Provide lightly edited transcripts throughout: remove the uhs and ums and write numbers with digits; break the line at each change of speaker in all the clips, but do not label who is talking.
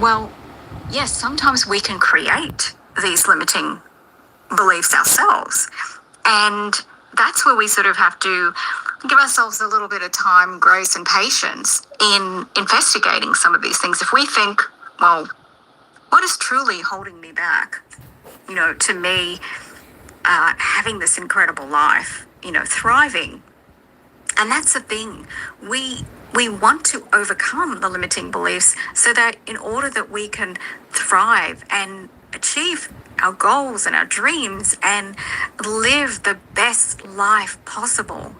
Well, yes, sometimes we can create these limiting beliefs ourselves. And that's where we sort of have to give ourselves a little bit of time, grace, and patience in investigating some of these things. If we think, well, what is truly holding me back? To me, having this incredible life, thriving. And that's the thing. We want to overcome the limiting beliefs so that in order that we can thrive and achieve our goals and our dreams and live the best life possible,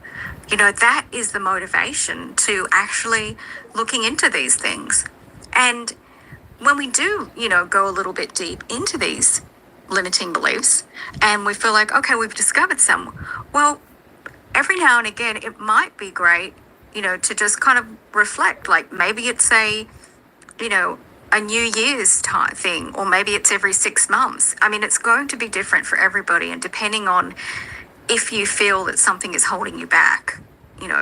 that is the motivation to actually looking into these things. And when we do, go a little bit deep into these limiting beliefs and we feel like, okay, we've discovered some, well, every now and again, it might be great, to just kind of reflect, like maybe it's a New Year's type thing, or maybe it's every 6 months. I mean, it's going to be different for everybody. And depending on if you feel that something is holding you back,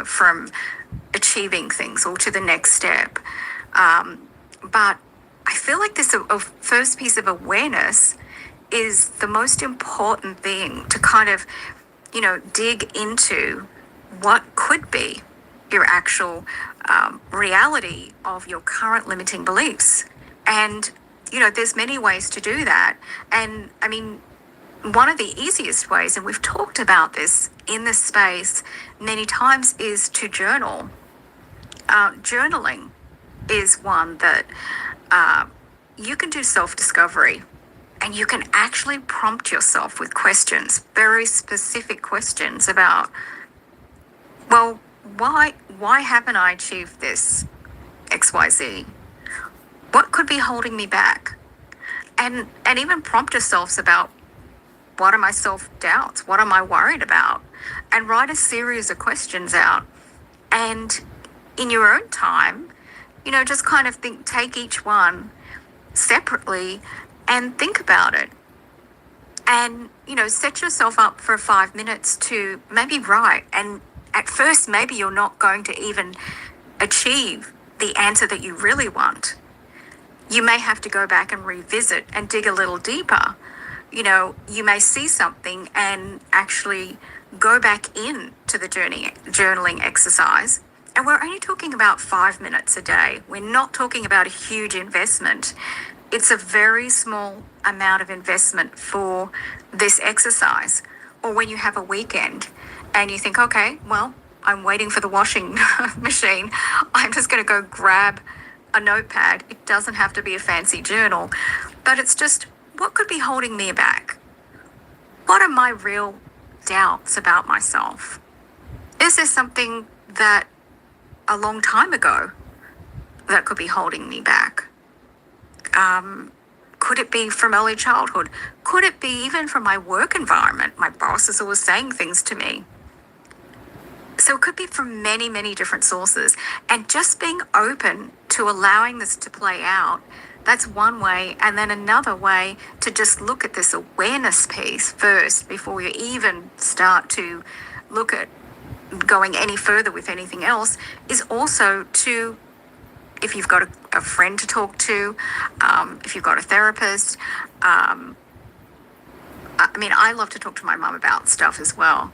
from achieving things or to the next step. But I feel like this first piece of awareness is the most important thing to kind of dig into what could be your actual reality of your current limiting beliefs. And, there's many ways to do that. And I mean, one of the easiest ways, and we've talked about this in this space many times, is to journal. Journaling is one that you can do self-discovery. And you can actually prompt yourself with questions, very specific questions about, well, why haven't I achieved this XYZ? What could be holding me back? And even prompt yourselves about, what are my self-doubts? What am I worried about? And write a series of questions out. And in your own time, just kind of take each one separately and think about it. And, set yourself up for 5 minutes to maybe write. And at first, maybe you're not going to even achieve the answer that you really want. You may have to go back and revisit and dig a little deeper. You may see something and actually go back into the journaling exercise. And we're only talking about 5 minutes a day. We're not talking about a huge investment. It's a very small amount of investment for this exercise. Or when you have a weekend and you think, okay, well, I'm waiting for the washing machine. I'm just going to go grab a notepad. It doesn't have to be a fancy journal, but it's just, what could be holding me back? What are my real doubts about myself? Is there something that a long time ago that could be holding me back? Could it be from early childhood? Could it be even from my work environment? My boss is always saying things to me. So it could be from many, many different sources. And just being open to allowing this to play out, that's one way. And then another way to just look at this awareness piece first before you even start to look at going any further with anything else, is also to, if you've got a friend to talk to, if you've got a therapist. I mean, I love to talk to my mum about stuff as well,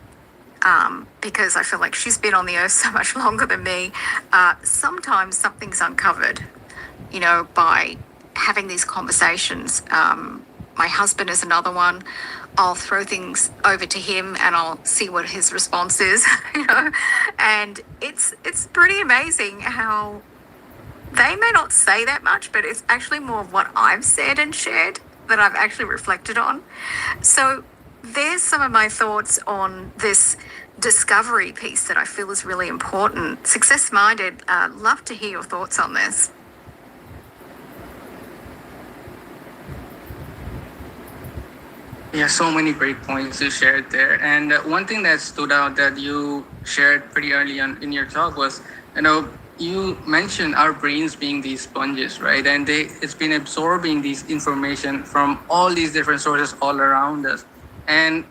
because I feel like she's been on the earth so much longer than me. Sometimes something's uncovered, by having these conversations. My husband is another one. I'll throw things over to him and I'll see what his response is, and it's pretty amazing how they may not say that much, but it's actually more of what I've said and shared that I've actually reflected on. So there's some of my thoughts on this discovery piece that I feel is really important. Success Minded, love to hear your thoughts on this.
Yeah, so many great points you shared there. And one thing that stood out that you shared pretty early on in your talk was, you mentioned our brains being these sponges, right? And it's been absorbing these information from all these different sources all around us. And,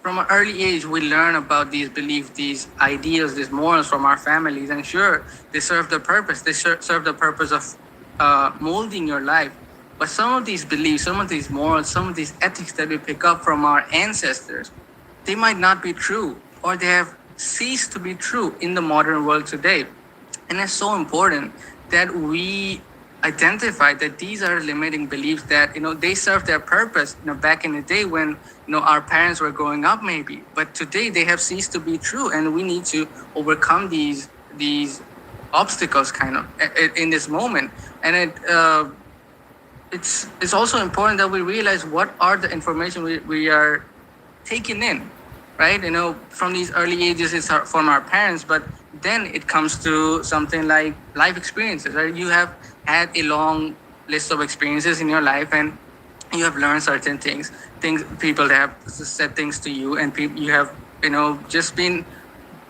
from an early age, we learn about these beliefs, these ideas, these morals from our families. And sure, they serve the purpose. They serve the purpose of molding your life. But some of these beliefs, some of these morals, some of these ethics that we pick up from our ancestors, they might not be true, or they have ceased to be true in the modern world today. And it's so important that we identify that these are limiting beliefs that, they serve their purpose, back in the day when, our parents were growing up maybe. But today they have ceased to be true, and we need to overcome these obstacles kind of in this moment. And it's also important that we realize what are the information we are taking in, right? From these early ages, it's from our parents, but then it comes to something like life experiences, right? You have had a long list of experiences in your life, and you have learned certain things, people have said things to you, and you have, just been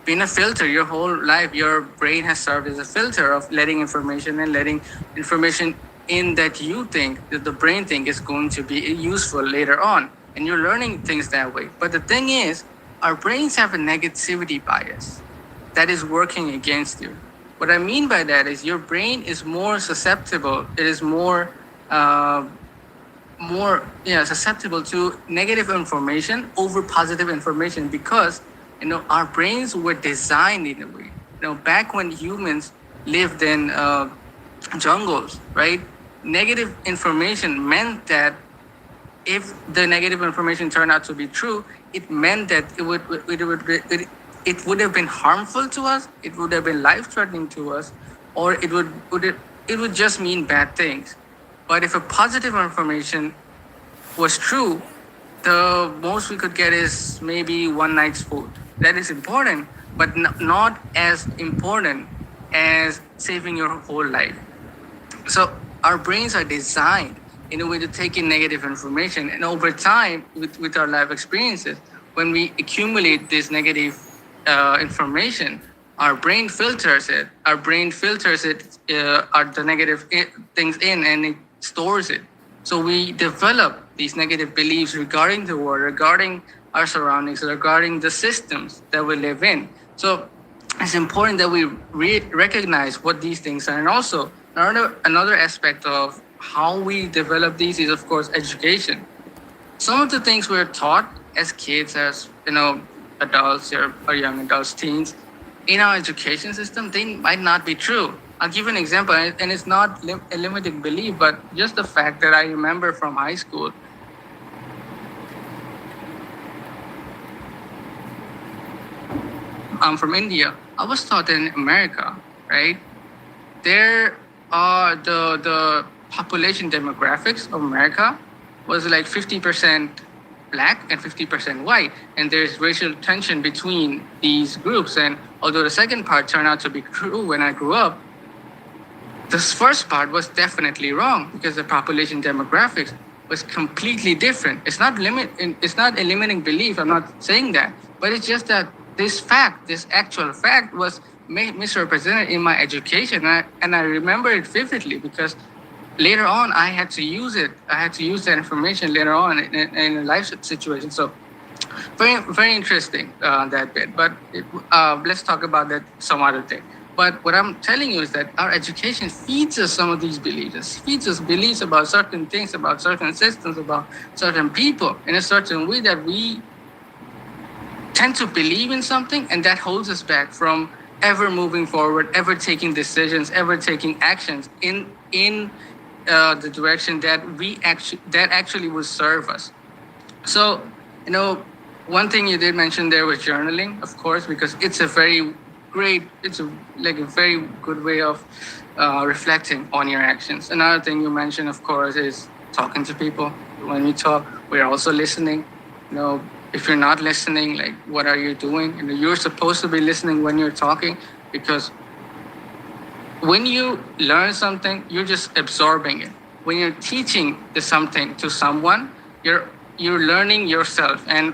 a filter your whole life. Your brain has served as a filter of letting information in that you think, that the brain think is going to be useful later on, and you're learning things that way. But the thing is, our brains have a negativity bias that is working against you. What I mean by that is your brain is more susceptible. It is more susceptible to negative information over positive information, because our brains were designed in a way. Back when humans lived in jungles, right? Negative information meant that if the negative information turned out to be true, it meant that it would have been harmful to us, it would have been life-threatening to us, or it would just mean bad things. But if a positive information was true, the most we could get is maybe one night's food. That is important, but not as important as saving your whole life. So our brains are designed in a way to take in negative information, and over time, with our life experiences, when we accumulate this negative information, our brain filters it. Our brain filters it, the negative things in, and it stores it. So we develop these negative beliefs regarding the world, regarding our surroundings, regarding the systems that we live in. So it's important that we recognize what these things are. And also, another aspect of how we develop these is, of course, education. Some of the things we're taught as kids, as adults or young adults, teens, in our education system, they might not be true. I'll give an example, and it's not a limiting belief, but just the fact that I remember from high school. I'm from India. I was taught in America, right? There are the population demographics of America was like 50% black and 50% white, and there's racial tension between these groups. And although the second part turned out to be true when I grew up, this first part was definitely wrong, because the population demographics was completely different. It's not a limiting belief. I'm not saying that, but it's just that this actual fact was misrepresented in my education, and I remember it vividly, because later on I had to use it. I had to use that information later on in a life situation. So very, very interesting, that bit. But let's talk about that some other day. But what I'm telling you is that our education feeds us some of these beliefs. It feeds us beliefs about certain things, about certain systems, about certain people in a certain way, that we tend to believe in something, and that holds us back from ever moving forward, ever taking decisions, ever taking actions in the direction that actually will serve us. So, one thing you did mention there was journaling, of course, because it's a very good way of reflecting on your actions. Another thing you mentioned, of course, is talking to people. When we talk, we're also listening. If you're not listening, like, what are you doing? You're supposed to be listening when you're talking, because when you learn something, you're just absorbing it. When you're teaching something to someone, you're learning yourself, and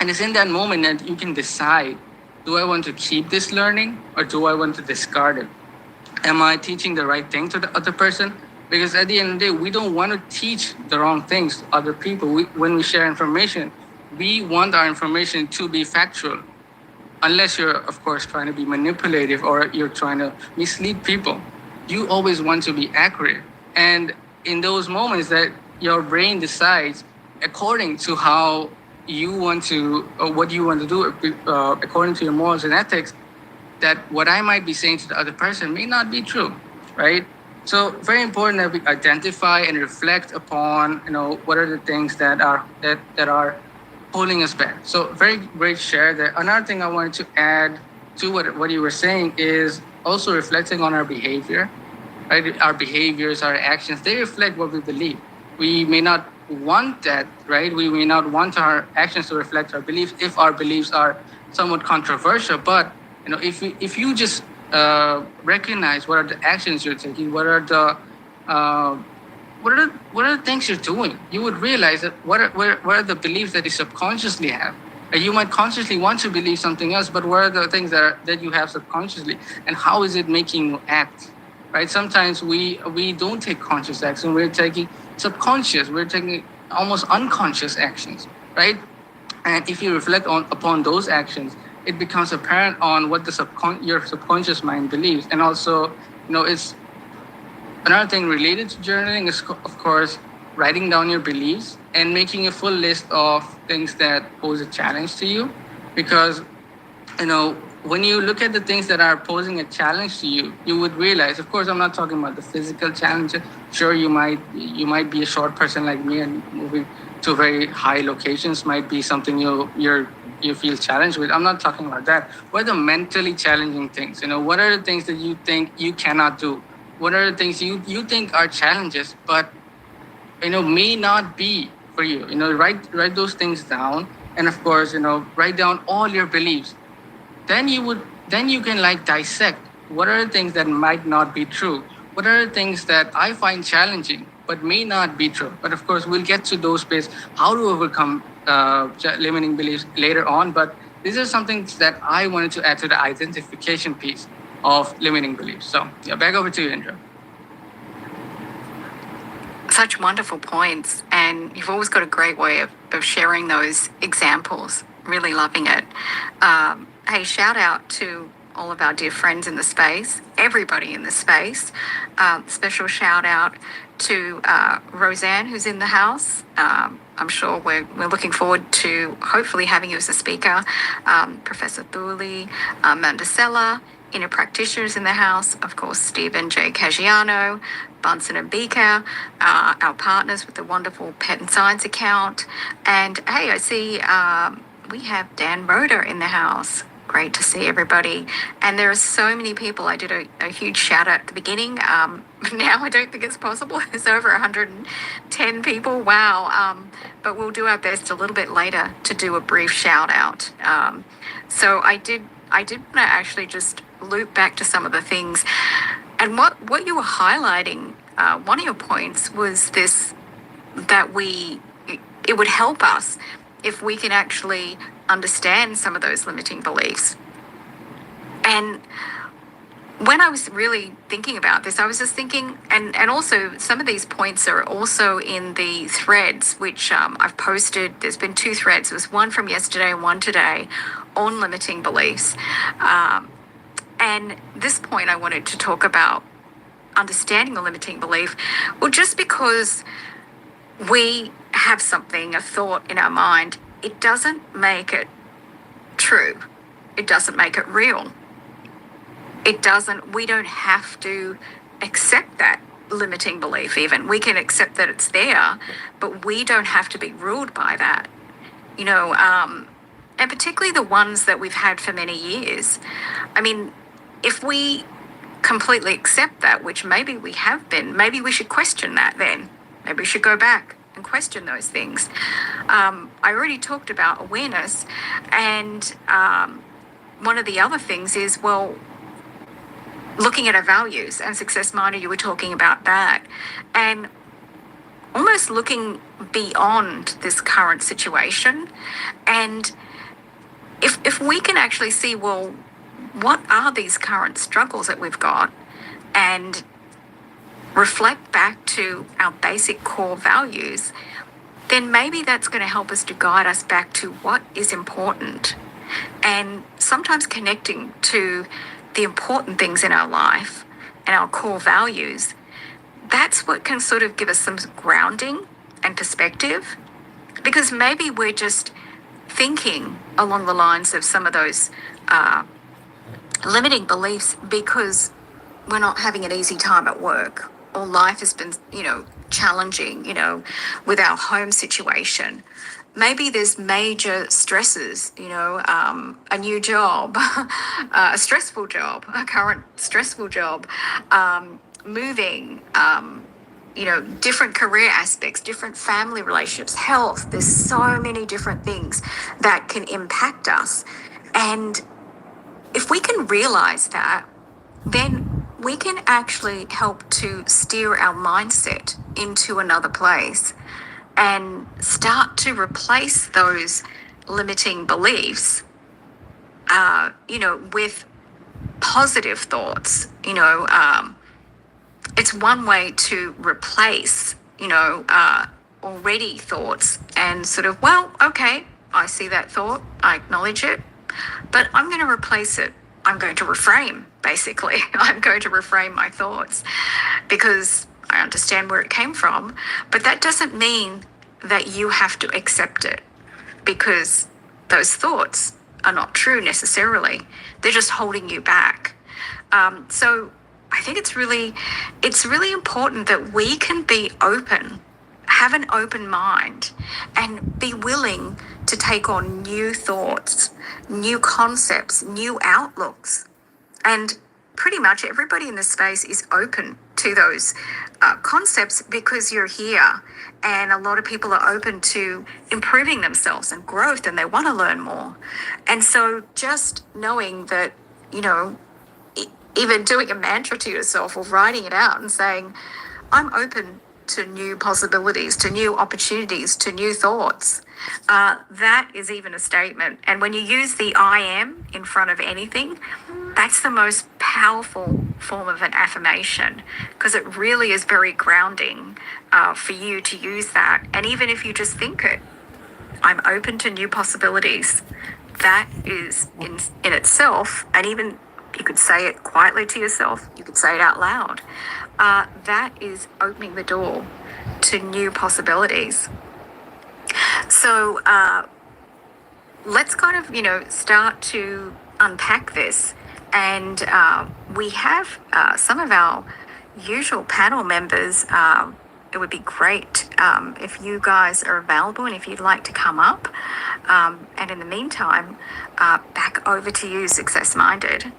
it's in that moment that you can decide: do I want to keep this learning, or do I want to discard it? Am I teaching the right thing to the other person? Because at the end of the day, we don't want to teach the wrong things to other people. When we share information, we want our information to be factual, unless you're, of course, trying to be manipulative or you're trying to mislead people. you always want to be accurate. And in those moments that your brain decides according to how you want to, or what you want to do, according to your morals and ethics, that what I might be saying to the other person may not be true, right? So very important that we identify and reflect upon, what are the things that are holding us back. So very great share there. Another thing I wanted to add to what you were saying is also reflecting on our behavior, right? Our behaviors, our actions, they reflect what we believe. We may not want that, right? We may not want our actions to reflect our beliefs if our beliefs are somewhat controversial. But if you just recognize what are the actions you're taking, uh, what are the things you're doing, you would realize that what are the beliefs that you subconsciously have. You might consciously want to believe something else, but what are the things that you have subconsciously, and how is it making you act? Right? Sometimes we don't take conscious action; we're taking subconscious, we're taking almost unconscious actions, right? And if you reflect upon those actions, it becomes apparent on what your subconscious mind believes, and also, it's another thing related to journaling is, of course, writing down your beliefs and making a full list of things that pose a challenge to you. Because, when you look at the things that are posing a challenge to you, you would realize, of course, I'm not talking about the physical challenge. Sure, you might be a short person like me, and moving to very high locations might be something you feel challenged with. I'm not talking about that. What are the mentally challenging things? What are the things that you think you cannot do? What are the things you think are challenges, but may not be for you? Write those things down, and of course, write down all your beliefs. Then you can dissect what are the things that might not be true. What are the things that I find challenging but may not be true? But of course, we'll get to those space how to overcome limiting beliefs later on. But these are some things that I wanted to add to the identification piece of limiting beliefs. So yeah, back over to you, Indra.
Such wonderful points, and you've always got a great way of sharing those examples. Really loving it. Hey, shout out to all of our dear friends in the space, everybody in the space. Special shout out to Roseanne, who's in the house. I'm sure we're looking forward to hopefully having you as a speaker. Professor Thuli, Mandasela, inner practitioners in the house, of course, Stephen J. Caggiano, Bunsen and Beaker, our partners with the wonderful Pet and Science account. And hey, I see we have Dan Roder in the house. Great to see everybody. And there are so many people. I did a huge shout out at the beginning. Now I don't think it's possible. There's over 110 people. Wow. But we'll do our best a little bit later to do a brief shout out. So I did want to actually just loop back to some of the things. And what you were highlighting, one of your points was this, that it would help us if we can actually understand some of those limiting beliefs. And when I was really thinking about this, I was just thinking, and also some of these points are also in the threads, which I've posted. There's been 2 threads. There was one from yesterday and one today on limiting beliefs. And this point I wanted to talk about understanding the limiting belief. Well, just because we have something, a thought in our mind, it doesn't make it true. It doesn't make it real. We don't have to accept that limiting belief even. We can accept that it's there, but we don't have to be ruled by that. And particularly the ones that we've had for many years. I mean, if we completely accept that, which maybe we have been, maybe we should question that then. Maybe we should go back and question those things. I already talked about awareness, and one of the other things is, well, looking at our values, and Success Minder, you were talking about that, and almost looking beyond this current situation. And if we can actually see, well, what are these current struggles that we've got, and reflect back to our basic core values, then maybe that's going to help us to guide us back to what is important. And sometimes connecting to the important things in our life and our core values, that's what can sort of give us some grounding and perspective, because maybe we're just thinking along the lines of some of those limiting beliefs because we're not having an easy time at work, or life has been, challenging, with our home situation. Maybe there's major stresses, a new job, a stressful job, a current stressful job, moving, different career aspects, different family relationships, health. There's so many different things that can impact us. And if we can realize that, then we can actually help to steer our mindset into another place and start to replace those limiting beliefs, with positive thoughts. It's one way to replace, already thoughts and sort of, well, okay, I see that thought, I acknowledge it, but I'm going to replace it. I'm going to reframe, basically. I'm going to reframe my thoughts because I understand where it came from, but that doesn't mean that you have to accept it because those thoughts are not true necessarily. They're just holding you back. So I think it's really important that we can be open, have an open mind, and be willing to take on new thoughts, new concepts, new outlooks. And pretty much everybody in this space is open to those concepts because you're here. And a lot of people are open to improving themselves and growth, and they want to learn more. And so just knowing that, even doing a mantra to yourself or writing it out and saying, I'm open to new possibilities, to new opportunities, to new thoughts. That is even a statement. And when you use the I am in front of anything, that's the most powerful form of an affirmation because it really is very grounding for you to use that. And even if you just think it, I'm open to new possibilities. That is in itself, and even you could say it quietly to yourself, you could say it out loud. That is opening the door to new possibilities. So let's kind of, start to unpack this. And we have some of our usual panel members. It would be great if you guys are available and if you'd like to come up. And in the meantime, back over to you, Success Minded.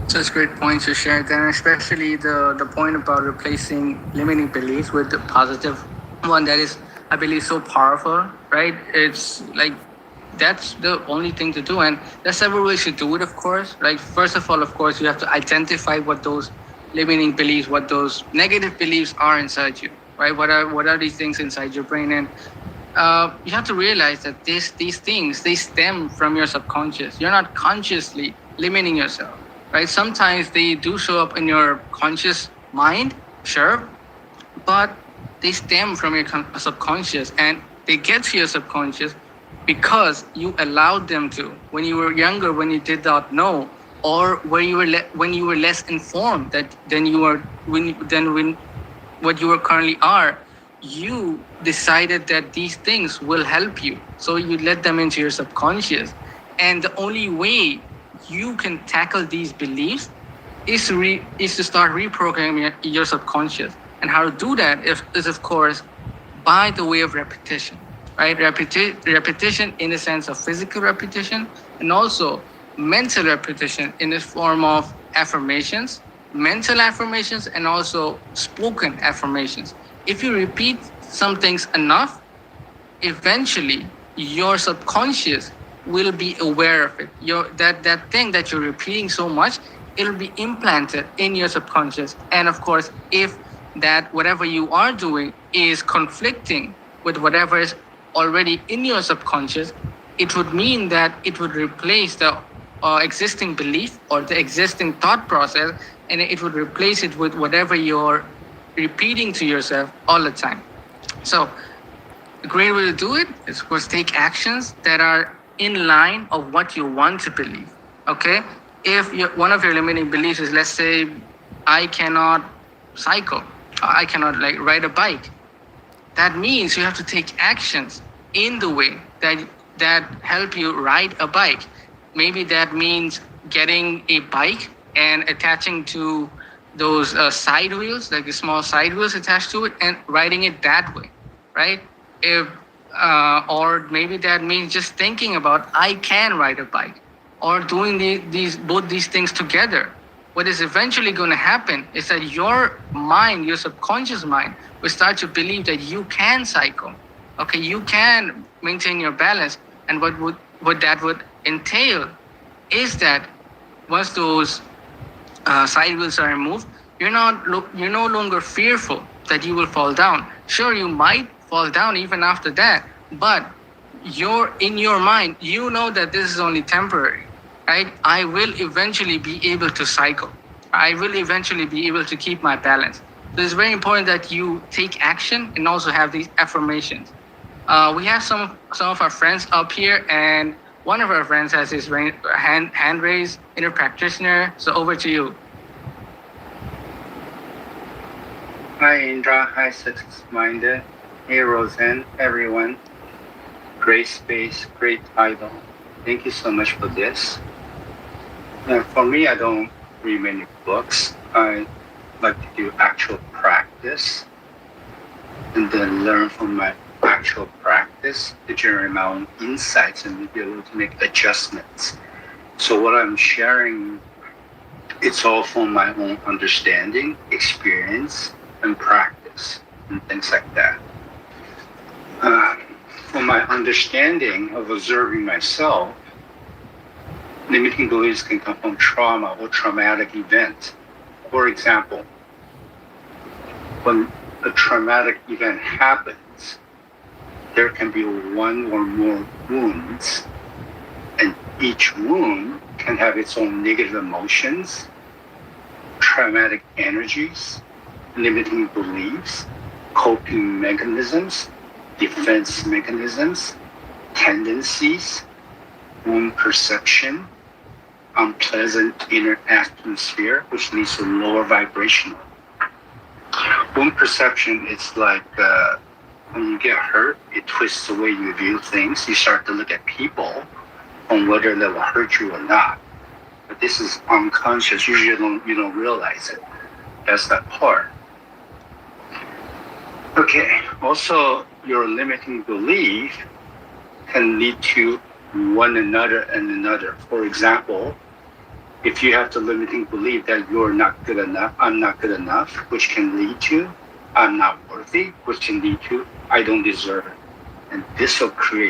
Such great points you shared there, especially the point about replacing limiting beliefs with the positive one that is, I believe, so powerful, right? It's like that's the only thing to do. And there's several ways to do it, of course. Like, first of all, of course, you have to identify what those limiting beliefs, what those negative beliefs are inside you, right? What are these things inside your brain? And you have to realize that these things, they stem from your subconscious. You're not consciously limiting yourself. Right? Sometimes they do show up in your conscious mind, sure, but they stem from your subconscious, and they get to your subconscious because you allowed them to. When you were younger, when you did not know, or when you were less informed than what you currently are, you decided that these things will help you, so you let them into your subconscious, and the only way you can tackle these beliefs is to start reprogramming your subconscious. And how to do that is of course by the way of repetition, right? Repetition in the sense of physical repetition, and also mental repetition in the form of affirmations, mental affirmations, and also spoken affirmations. If you repeat some things enough, eventually your subconscious will be aware of it. That thing that you're repeating so much, it'll be implanted in your subconscious. And of course, if that whatever you are doing is conflicting with whatever is already in your subconscious, it would mean that it would replace the existing belief or the existing thought process, and it would replace it with whatever you're repeating to yourself all the time. So a great way to do it is, of course, take actions that are in line of what you want to believe. Okay, if one of your limiting beliefs is, let's say, I cannot cycle, I cannot like ride a bike, that means you have to take actions in the way that help you ride a bike. Maybe that means getting a bike and attaching to those side wheels, like the small side wheels attached to it, and riding it that way, right? If or maybe that means just thinking about I can ride a bike, or doing both these things together. What is eventually going to happen is that your mind, your subconscious mind, will start to believe that you can cycle. Okay, you can maintain your balance, and what that would entail is that once those side wheels are removed, you're no longer fearful that you will fall down. Sure, you might fall down even after that, but you're in your mind, you know that this is only temporary, right? I will eventually be able to cycle. I will eventually be able to keep my balance. So it's very important that you take action and also have these affirmations. We have some of our friends up here, and one of our friends has his hand raised, inner practitioner. So over to you.
Hi Indra, hi Success Minded. Hey Roseanne, everyone. Great space, great title. Thank you so much for this. Now, for me, I don't read many books. I like to do actual practice and then learn from my actual practice to generate my own insights and be able to make adjustments. So what I'm sharing, it's all from my own understanding, experience, and practice, and things like that. From my understanding of observing myself, limiting beliefs can come from trauma or traumatic event. For example, when a traumatic event happens, there can be one or more wounds, and each wound can have its own negative emotions, traumatic energies, limiting beliefs, coping mechanisms, defense mechanisms, tendencies, wound perception, unpleasant inner atmosphere, which leads to lower vibrational. Wound perception is like when you get hurt, it twists the way you view things. You start to look at people on whether they will hurt you or not. But this is unconscious. Usually you don't realize it. That's that part. Okay, also your limiting belief can lead to one another and another. For example, if you have the limiting belief that you're not good enough, I'm not good enough, which can lead to I'm not worthy, which can lead to I don't deserve it. And this will create